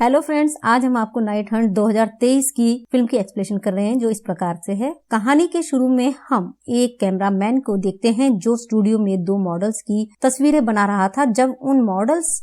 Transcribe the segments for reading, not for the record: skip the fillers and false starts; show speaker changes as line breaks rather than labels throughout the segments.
Hello friends, आज हम आपको नाइट हंट 2023 की फिल्म की एक्सप्लेनेशन कर रहे हैं, जो इस प्रकार से है। कहानी के शुरू में हम एक कैमरामैन को देखते हैं जो स्टूडियो में दो मॉडल्स की तस्वीरें बना रहा था। जब उन मॉडल्स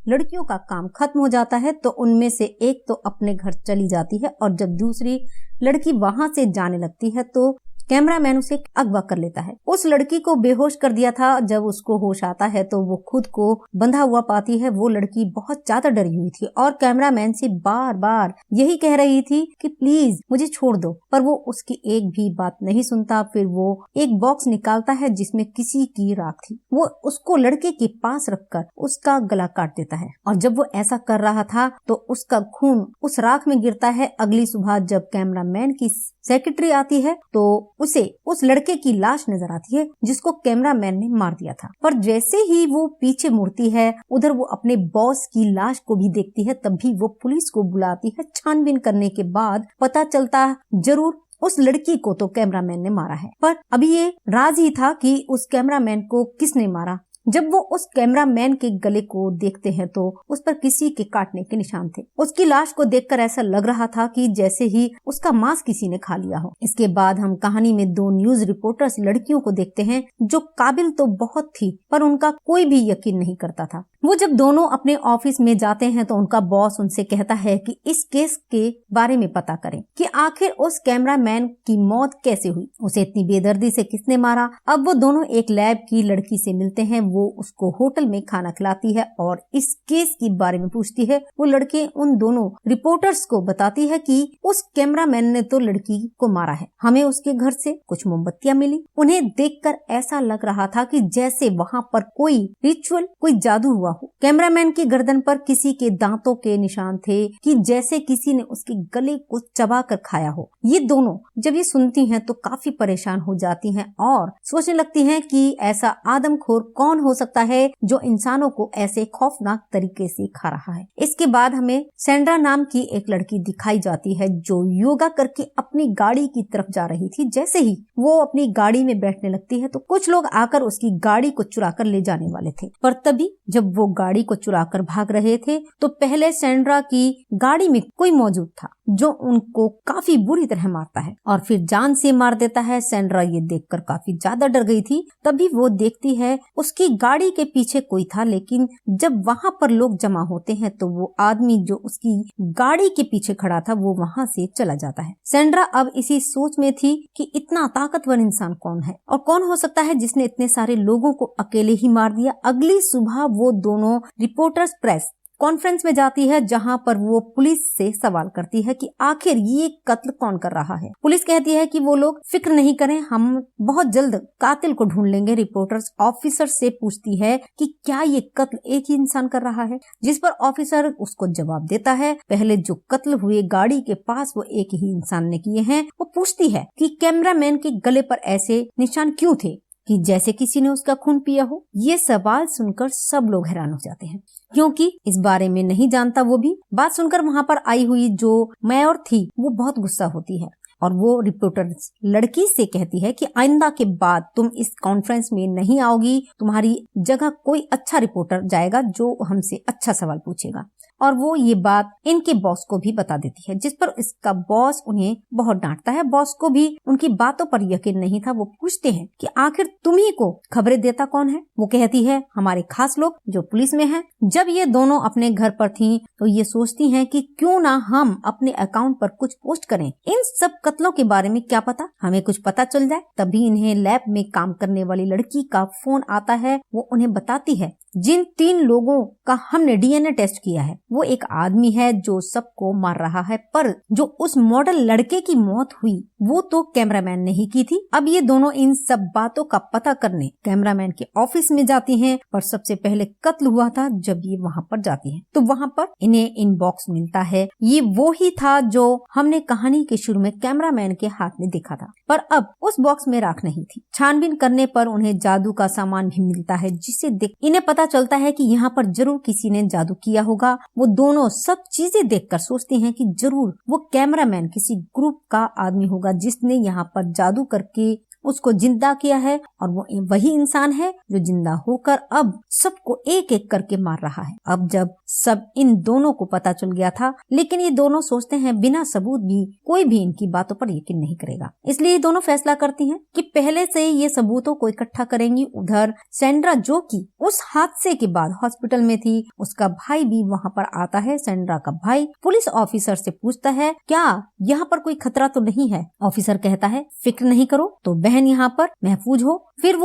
लड़कियों का काम खत्म हो जाता है तो उनमें से एक तो अपने घर चली जाती है और जब दूसरी लड़की वहां से जाने लगती है तो कैमरामैन उसे अगवा कर लेता है। उस लड़की को बेहोश कर दिया था। जब उसको होश आता है तो वो खुद को बंधा हुआ पाती है। वो लड़की बहुत ज्यादा डरी हुई थी और कैमरामैन से बार बार यही कह रही थी कि प्लीज मुझे छोड़ दो, पर वो उसकी एक भी बात नहीं सुनता। फिर वो एक बॉक्स निकालता है जिसमें किसी की राख थी। वो उसको लड़के के पास रखकर उसका गला काट देता है और जब वो ऐसा कर रहा था तो उसका खून उस राख में गिरता है। अगली सुबह जब कैमरामैन की सेक्रेटरी आती है तो उसे उस लड़के की लाश नजर आती है जिसको कैमरामैन ने मार दिया था। पर जैसे ही वो पीछे मुड़ती है, उधर वो अपने बॉस की लाश को भी देखती है। तभी वो पुलिस को बुलाती है। छानबीन करने के बाद पता चलता जरूर उस लड़की को तो कैमरामैन ने मारा है, पर अभी ये राज ही था कि उस कैमरामैन को किसने मारा। जब वो उस कैमरामैन के गले को देखते हैं तो उस पर किसी के काटने के निशान थे। उसकी लाश को देखकर ऐसा लग रहा था कि जैसे ही उसका मांस किसी ने खा लिया हो। इसके बाद हम कहानी में दो न्यूज रिपोर्टर्स लड़कियों को देखते हैं जो काबिल तो बहुत थी पर उनका कोई भी यकीन नहीं करता था। वो जब दोनों अपने ऑफिस में जाते हैं तो उनका बॉस उनसे कहता है कि इस केस के बारे में पता करें कि आखिर उस कैमरामैन की मौत कैसे हुई, उसे इतनी बेदर्दी से किसने मारा। अब वो दोनों एक लैब की लड़की से मिलते हैं। वो उसको होटल में खाना खिलाती है और इस केस के बारे में पूछती है। वो लड़के उन दोनों रिपोर्टर्स को बताती है कि उस कैमरामैन ने तो लड़की को मारा है। हमें उसके घर से कुछ मोमबत्तियां मिली। उन्हें देखकर ऐसा लग रहा था कि जैसे वहाँ पर कोई रिचुअल, कोई जादू हुआ हो। कैमरामैन की गर्दन पर किसी के दांतों के निशान थे कि जैसे किसी ने उसके गले को चबा कर खाया हो। ये दोनों जब ये सुनती हैं तो काफी परेशान हो जाती हैं और सोचने लगती हैं कि ऐसा आदमखोर कौन हो सकता है जो इंसानों को ऐसे खौफनाक तरीके से खा रहा है। इसके बाद हमें सैंड्रा नाम की एक लड़की दिखाई जाती है जो योगा करके अपनी गाड़ी की तरफ जा रही थी। जैसे ही वो अपनी गाड़ी में बैठने लगती है तो कुछ लोग आकर उसकी गाड़ी को चुरा कर ले जाने वाले थे, पर तभी जब वो गाड़ी को चुरा कर भाग रहे थे तो पहले सैंड्रा की गाड़ी में कोई मौजूद था जो उनको काफी बुरी तरह मारता है और फिर जान से मार देता है। सैंड्रा ये देखकर काफी ज्यादा डर गई थी। तभी वो देखती है उसकी गाड़ी के पीछे कोई था, लेकिन जब वहाँ पर लोग जमा होते हैं तो वो आदमी जो उसकी गाड़ी के पीछे खड़ा था वो वहाँ से चला जाता है। सैंड्रा अब इसी सोच में थी कि इतना ताकतवर इंसान कौन है और कौन हो सकता है जिसने इतने सारे लोगों को अकेले ही मार दिया। अगली सुबह वो दोनों रिपोर्टर्स प्रेस कॉन्फ्रेंस में जाती है जहां पर वो पुलिस से सवाल करती है कि आखिर ये कत्ल कौन कर रहा है। पुलिस कहती है कि वो लोग फिक्र नहीं करें, हम बहुत जल्द कातिल को ढूंढ लेंगे। रिपोर्टर्स ऑफिसर से पूछती है कि क्या ये कत्ल एक ही इंसान कर रहा है, जिस पर ऑफिसर उसको जवाब देता है पहले जो कत्ल हुए गाड़ी के पास वो एक ही इंसान ने किए हैं। वो पूछती है कि कैमरामैन के गले पर ऐसे निशान क्यों थे कि जैसे किसी ने उसका खून पिया हो। ये सवाल सुनकर सब लोग हैरान हो जाते हैं क्योंकि इस बारे में नहीं जानता वो भी। बात सुनकर वहाँ पर आई हुई जो मेयर थी वो बहुत गुस्सा होती है और वो रिपोर्टर लड़की से कहती है कि आइंदा के बाद तुम इस कॉन्फ्रेंस में नहीं आओगी, तुम्हारी जगह कोई अच्छा रिपोर्टर जाएगा जो हमसे अच्छा सवाल पूछेगा। और वो ये बात इनके बॉस को भी बता देती है, जिस पर इसका बॉस उन्हें बहुत डांटता है। बॉस को भी उनकी बातों पर यकीन नहीं था। वो पूछते हैं कि आखिर तुम्ही को खबरें देता कौन है। वो कहती है हमारे खास लोग जो पुलिस में हैं। जब ये दोनों अपने घर पर थीं तो ये सोचती हैं कि क्यों ना हम अपने अकाउंट पर कुछ पोस्ट करें, इन सब कत्लों के बारे में क्या पता हमें कुछ पता चल जाए। तभी इन्हें लैब में काम करने वाली लड़की का फोन आता है। वो उन्हें बताती है जिन 3 लोगों का हमने डीएनए टेस्ट किया है वो एक आदमी है जो सबको मार रहा है, पर जो उस मॉडल लड़के की मौत हुई वो तो कैमरामैन ने ही की थी। अब ये दोनों इन सब बातों का पता करने कैमरामैन के ऑफिस में जाती हैं, पर सबसे पहले कत्ल हुआ था जब ये वहाँ पर जाती हैं तो वहाँ पर इन्हें इनबॉक्स मिलता है। ये वो ही था जो हमने कहानी के शुरू में कैमरामैन के हाथ में देखा था, पर अब उस बॉक्स में राख नहीं थी। छानबीन करने पर उन्हें जादू का सामान भी मिलता है जिसे देख इन्हें पता चलता है कि यहाँ पर जरूर किसी ने जादू किया होगा। वो दोनों सब चीजें देखकर सोचती हैं कि जरूर वो कैमरामैन किसी ग्रुप का आदमी होगा जिसने यहाँ पर जादू करके उसको जिंदा किया है और वो वही इंसान है जो जिंदा होकर अब सबको एक एक करके मार रहा है। अब जब सब इन दोनों को पता चल गया था, लेकिन ये दोनों सोचते हैं बिना सबूत भी कोई भी इनकी बातों पर यकीन नहीं करेगा, इसलिए ये दोनों फैसला करती हैं कि पहले से ये सबूतों को इकट्ठा करेंगी। उधर सैंड्रा, जो कि उस हादसे के बाद हॉस्पिटल में थी, उसका भाई भी वहाँ पर आता है। सैंड्रा का भाई पुलिस ऑफिसर से पूछता है, क्या यहाँ पर कोई खतरा तो नहीं है? ऑफिसर कहता है, फिक्र नहीं करो, तो बहन यहाँ पर महफूज हो। फिर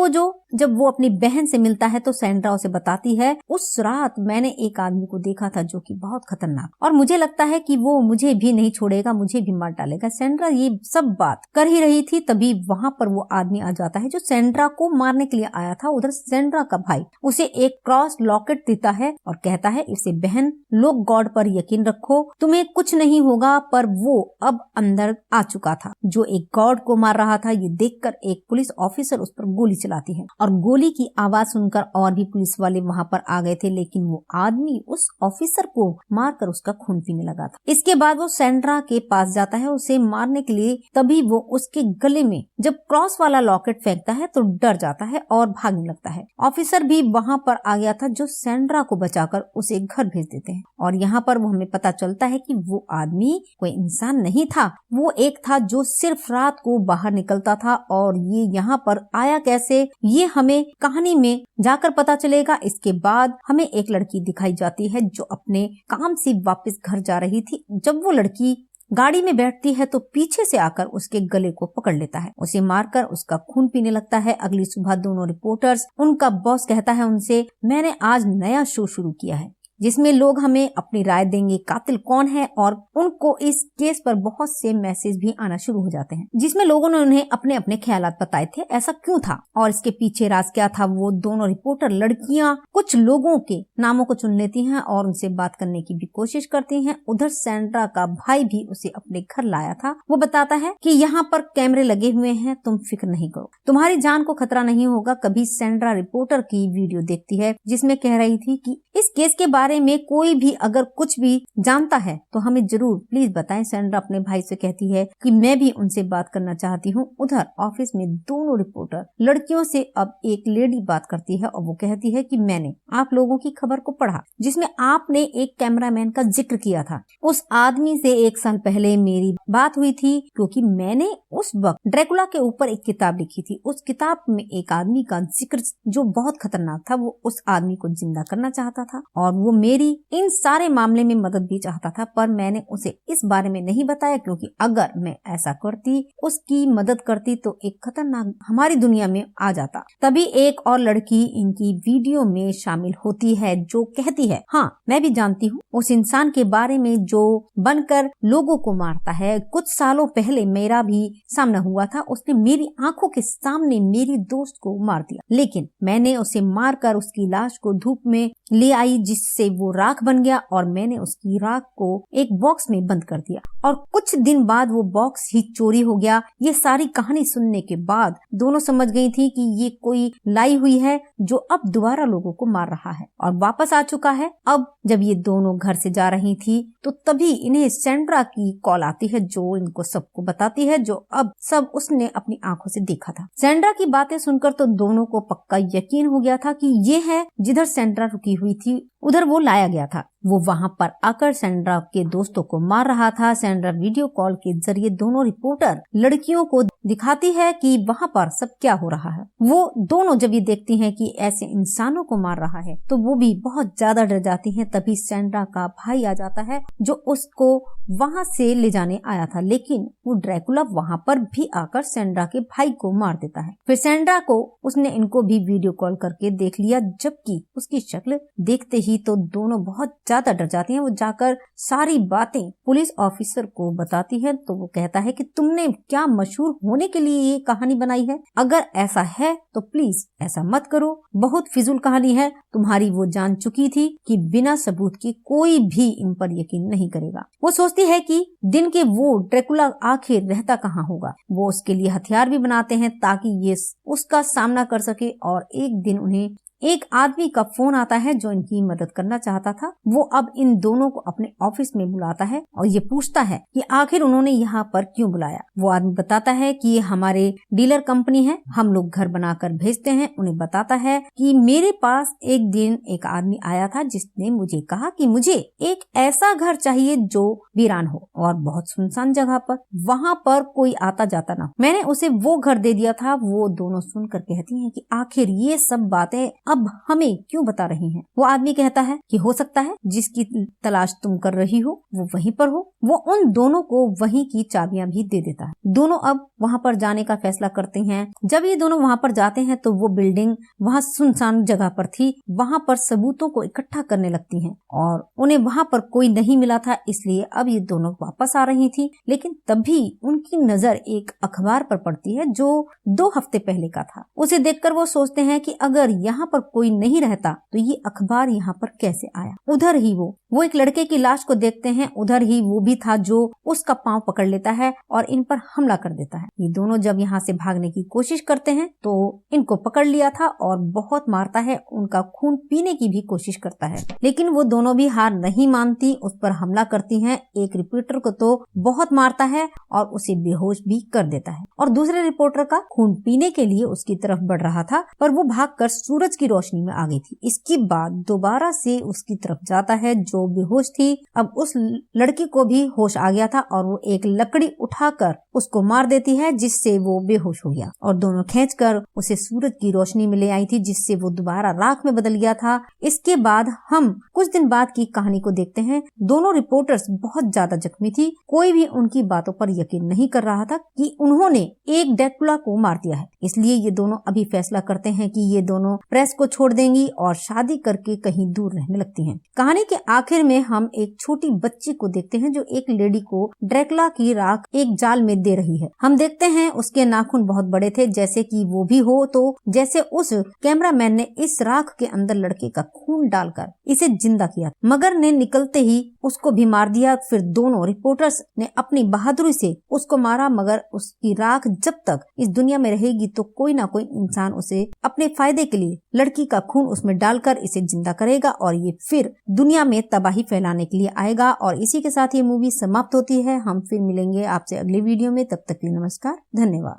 जब वो अपनी बहन से मिलता है तो सैंड्रा उसे बताती है, उस रात मैंने एक आदमी को देखा था जो कि बहुत खतरनाक, और मुझे लगता है कि वो मुझे भी नहीं छोड़ेगा, मुझे भी मार डालेगा। सैंड्रा ये सब बात कर ही रही थी, तभी वहाँ पर वो आदमी आ जाता है जो सैंड्रा को मारने के लिए आया था। उधर सैंड्रा का भाई उसे एक क्रॉस लॉकेट देता है और कहता है, इसे बहन, लोग गॉड पर यकीन रखो, तुम्हें कुछ नहीं होगा। पर वो अब अंदर आ चुका था जो एक गॉड को मार रहा था। ये देखकर एक पुलिस ऑफिसर उस पर गोली चलाती है और गोली की आवाज सुनकर और भी पुलिस वाले वहाँ पर आ गए थे, लेकिन वो आदमी उस ऑफिसर को मारकर उसका खून पीने लगा था। इसके बाद वो सैंड्रा के पास जाता है उसे मारने के लिए, तभी वो उसके गले में जब क्रॉस वाला लॉकेट फेंकता है तो डर जाता है और भागने लगता है। ऑफिसर भी वहाँ पर आ गया था जो सैंड्रा को बचाकर उसे घर भेज देते हैं और यहाँ पर वो हमें पता चलता है कि वो आदमी कोई इंसान नहीं था, वो एक था जो सिर्फ रात को बाहर निकलता था। और ये यहाँ पर आया कैसे, ये हमें कहानी में जाकर पता चलेगा। इसके बाद हमें एक लड़की दिखाई जाती है जो अपने काम से वापस घर जा रही थी। जब वो लड़की गाड़ी में बैठती है तो पीछे से आकर उसके गले को पकड़ लेता है, उसे मारकर उसका खून पीने लगता है। अगली सुबह दोनों रिपोर्टर्स, उनका बॉस कहता है उनसे, मैंने आज नया शो शुरू किया है जिसमें लोग हमें अपनी राय देंगे कातिल कौन है, और उनको इस केस पर बहुत से मैसेज भी आना शुरू हो जाते हैं जिसमें लोगों ने उन्हें अपने अपने ख्यालात बताए थे, ऐसा क्यों था और इसके पीछे राज क्या था। वो दोनों रिपोर्टर लड़कियां कुछ लोगों के नामों को चुन लेती हैं और उनसे बात करने की भी कोशिश करती हैं। उधर सैंड्रा का भाई भी उसे अपने घर लाया था। वो बताता है कि यहाँ पर कैमरे लगे हुए हैं, तुम फिक्र नहीं करो, तुम्हारी जान को खतरा नहीं होगा। कभी सैंड्रा रिपोर्टर की वीडियो देखती है जिसमें कह रही थी कि इस केस के बारे में कोई भी अगर कुछ भी जानता है तो हमें जरूर प्लीज बताएं। सैंड्रा अपने भाई से कहती है कि मैं भी उनसे बात करना चाहती हूँ। उधर ऑफिस में दोनों रिपोर्टर लड़कियों से अब एक लेडी बात करती है और वो कहती है कि मैंने आप लोगों की खबर को पढ़ा जिसमें आपने एक कैमरामैन का जिक्र किया था। उस आदमी से 1 साल पहले मेरी बात हुई थी क्योंकि मैंने उस वक्त ड्रैकुला के ऊपर एक किताब लिखी थी। उस किताब में एक आदमी का जिक्र जो बहुत खतरनाक था, वो उस आदमी को जिंदा करना चाहता था और वो मेरी इन सारे मामले में मदद भी चाहता था, पर मैंने उसे इस बारे में नहीं बताया क्योंकि अगर मैं ऐसा करती, उसकी मदद करती तो एक खतरनाक हमारी दुनिया में आ जाता। तभी एक और लड़की इनकी वीडियो में शामिल होती है जो कहती है, हाँ मैं भी जानती हूँ उस इंसान के बारे में जो बनकर लोगों को मारता है। कुछ सालों पहले मेरा भी सामना हुआ था, उसने मेरी आंखों के सामने मेरी दोस्त को मार दिया, लेकिन मैंने उसे मारकर उसकी लाश को धूप में ले आई जिससे वो राख बन गया और मैंने उसकी राख को एक बॉक्स में बंद कर दिया और कुछ दिन बाद वो बॉक्स ही चोरी हो गया। ये सारी कहानी सुनने के बाद दोनों समझ गई थी कि ये कोई लाई हुई है जो अब दोबारा लोगों को मार रहा है और वापस आ चुका है। अब जब ये दोनों घर से जा रही थी तो तभी इन्हें सैंड्रा की कॉल आती है जो इनको सबको बताती है जो अब सब उसने अपनी आंखों से देखा था। सैंड्रा की बातें सुनकर तो दोनों को पक्का यकीन हो गया था कि ये है जिधर सैंड्रा रुकी हुई थी, उधर वो लाया गया था। वो वहाँ पर आकर सैंड्रा के दोस्तों को मार रहा था। सैंड्रा वीडियो कॉल के जरिए दोनों रिपोर्टर लड़कियों को दिखाती है कि वहाँ पर सब क्या हो रहा है। वो दोनों जब ये देखती हैं कि ऐसे इंसानों को मार रहा है तो वो भी बहुत ज्यादा डर जाती हैं। तभी सैंड्रा का भाई आ जाता है जो उसको वहाँ से ले जाने आया था, लेकिन वो ड्रैकुला वहाँ पर भी आकर सैंड्रा के भाई को मार देता है। फिर सैंड्रा को उसने इनको भी वीडियो कॉल करके देख लिया, जबकि उसकी शक्ल देखते ही तो दोनों बहुत ज्यादा डर जाती हैं। वो जाकर सारी बातें पुलिस ऑफिसर को बताती है तो वो कहता है कि तुमने क्या मशहूर होने के लिए ये कहानी बनाई है? अगर ऐसा है तो प्लीज ऐसा मत करो, बहुत फिजूल कहानी है। तुम्हारी वो जान चुकी थी कि बिना सबूत के कोई भी इन पर यकीन नहीं करेगा। वो सोचती है कि दिन के वो ड्रैकुला आखिर रहता कहाँ होगा। वो उसके लिए हथियार भी बनाते हैं ताकि ये उसका सामना कर सके और एक दिन उन्हें एक आदमी का फोन आता है जो इनकी मदद करना चाहता था। वो अब इन दोनों को अपने ऑफिस में बुलाता है और ये पूछता है कि आखिर उन्होंने यहाँ पर क्यों बुलाया। वो आदमी बताता है कि ये हमारे डीलर कंपनी है, हम लोग घर बनाकर भेजते हैं। उन्हें बताता है कि मेरे पास एक दिन एक आदमी आया था जिसने मुझे कहा कि मुझे एक ऐसा घर चाहिए जो वीरान हो और बहुत सुनसान जगह पर, वहाँ पर कोई आता जाता ना हो। मैंने उसे वो घर दे दिया था। वो दोनों सुनकर कहती हैं कि आखिर ये सब बातें अब हमें क्यों बता रही हैं। वो आदमी कहता है कि हो सकता है जिसकी तलाश तुम कर रही हो वो वहीं पर हो। वो उन दोनों को वहीं की चाबियां भी दे देता है। दोनों अब वहाँ पर जाने का फैसला करते हैं। जब ये दोनों वहाँ पर जाते हैं तो वो बिल्डिंग वहाँ सुनसान जगह पर थी। वहाँ पर सबूतों को इकट्ठा करने लगती हैं और उन्हें वहाँ पर कोई नहीं मिला था, इसलिए अब ये दोनों वापस आ रही थी। लेकिन तभी उनकी नजर एक अखबार पर पड़ती है जो 2 हफ्ते पहले का था। उसे देखकर वो सोचते हैं कि अगर यहाँ पर कोई नहीं रहता तो ये अखबार यहाँ पर कैसे आया। उधर ही वो एक लड़के की लाश को देखते हैं। उधर ही वो भी था जो उसका पांव पकड़ लेता है और इन पर हमला कर देता है। ये दोनों जब यहाँ से भागने की कोशिश करते हैं तो इनको पकड़ लिया था और बहुत मारता है, उनका खून पीने की भी कोशिश करता है। लेकिन वो दोनों भी हार नहीं मानती, उस पर हमला करती हैं। एक रिपोर्टर को तो बहुत मारता है और उसे बेहोश भी कर देता है और दूसरे रिपोर्टर का खून पीने के लिए उसकी तरफ बढ़ रहा था, पर वो भागकर सूरज की रोशनी में आ गई थी। इसके बाद दोबारा से उसकी तरफ जाता है जो बेहोश थी। अब उस लड़की को भी होश आ गया था और वो एक लकड़ी उठाकर उसको मार देती है जिससे वो बेहोश हो गया और दोनों खींचकर उसे सूरज की रोशनी में ले आई थी जिससे वो दोबारा राख में बदल गया था। इसके बाद हम कुछ दिन बाद की कहानी को देखते हैं। दोनों रिपोर्टर्स बहुत ज्यादा जख्मी थी। कोई भी उनकी बातों पर यकीन नहीं कर रहा था कि उन्होंने एक ड्रैकुला को मार दिया है। इसलिए ये दोनों अभी फैसला करते हैं कि ये दोनों प्रेस को छोड़ देंगी और शादी करके कहीं दूर रहने लगती हैं। कहानी के आखिर में हम एक छोटी बच्ची को देखते हैं जो एक लेडी को ड्रैकुला की राख एक जाल में दे रही है। हम देखते हैं उसके नाखून बहुत बड़े थे जैसे कि वो भी हो, तो जैसे उस कैमरामैन ने इस राख के अंदर लड़के का खून डालकर इसे जिंदा किया। मगर ने निकलते ही उसको भी मार दिया। फिर दोनों रिपोर्टर्स ने अपनी बहादुरी से उसको मारा, मगर उसकी राख जब तक इस दुनिया में रहेगी तो कोई ना कोई इंसान उसे अपने फायदे के लिए लड़की का खून उसमें डालकर इसे जिंदा करेगा और ये फिर दुनिया में तबाही फैलाने के लिए आएगा। और इसी के साथ ये मूवी समाप्त होती है। हम फिर मिलेंगे आपसे अगली वीडियो में, तब तक के लिए नमस्कार, धन्यवाद।